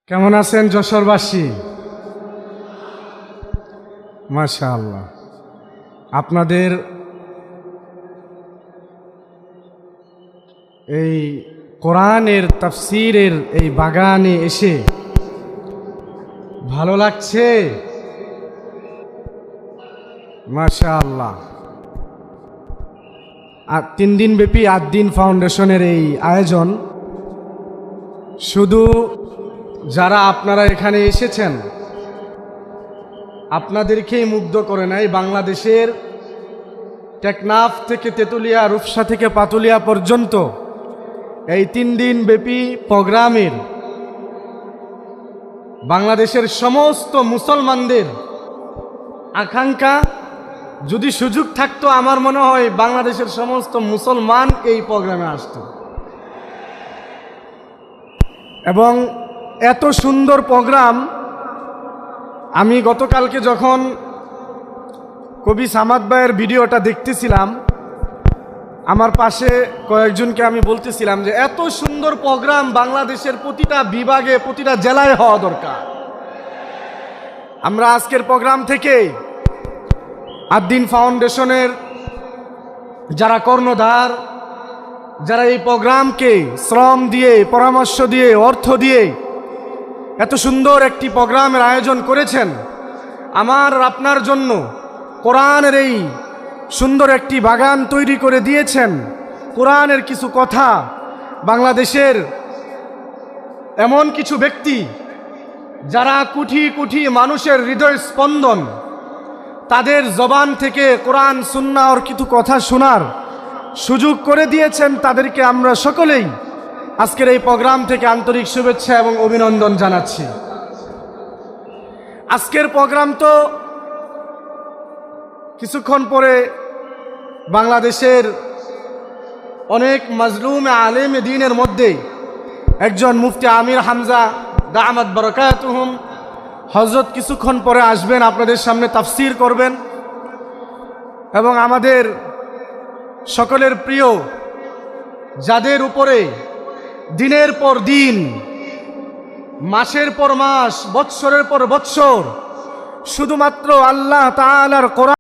কেমন আছেন যশোরবাসী? মাশাআল্লাহ, আপনাদের এই কোরআনের তাফসীরের এই বাগানে এসে ভালো লাগছে? মাশাআল্লাহ। আর 3 দিন ব্যাপী আদ-দ্বীন ফাউন্ডেশনের এই আয়োজন শুধু যারা আপনারা এখানে এসেছেন আপনাদেরকেই মুগ্ধ করে নাই, বাংলাদেশের টেকনাফ থেকে তেতুলিয়া, রূপসা থেকে পাতুলিয়া পর্যন্ত এই 3 দিন ব্যাপী প্রোগ্রামের বাংলাদেশের সমস্ত মুসলমানদের আকাঙ্ক্ষা, যদি সুযোগ থাকতো আমার মনে হয় বাংলাদেশের সমস্ত মুসলমান এই প্রোগ্রামে আসতো। এবং এত সুন্দর প্রোগ্রাম, আমি গতকালকে যখন কবি সামাদ ভাইয়ের ভিডিওটা দেখতেছিলাম, আমার পাশে কয়েকজনকে আমি বলতেছিলাম যে এত সুন্দর প্রোগ্রাম বাংলাদেশের প্রতিটা বিভাগে, প্রতিটা জেলায় হওয়া দরকার। আমরা আজকের প্রোগ্রাম থেকে আদ-দ্বীন ফাউন্ডেশনের যারা কর্ণধার, যারা এই প্রোগ্রামকে শ্রম দিয়ে, পরামর্শ দিয়ে, অর্থ দিয়ে এত সুন্দর একটি প্রোগ্রামের আয়োজন করেছেন, আমার আপনার জন্য কোরআনের এই সুন্দর একটি বাগান তৈরি করে দিয়েছেন। কোরআনের কিছু কথা, বাংলাদেশের এমন কিছু ব্যক্তি যারা কোটি কোটি মানুষের হৃদয় স্পন্দন, তাদের জবান থেকে কোরআন সুন্নাহর কিছু কথা শোনার সুযোগ করে দিয়েছেন। তাদেরকে আমরা সকলেই আজকের এই প্রোগ্রাম থেকে আন্তরিক শুভেচ্ছা এবং অভিনন্দন জানাচ্ছি। আজকের প্রোগ্রাম তো কিছুক্ষণ পরে বাংলাদেশের অনেক মাজলুম আলেম দ্বীনের মধ্যে একজন মুফতি আমির হামজা দামাত বারাকাতুহুম হযরত কিছুক্ষণ পরে আসবেন, আপনাদের সামনে তাফসীর করবেন। এবং আমাদের সকলের প্রিয়, যাদের উপরে দিনের পর দিন, মাসের পর মাস, বৎসরের পর বৎসর শুধুমাত্র আল্লাহ তাআলার কোরআন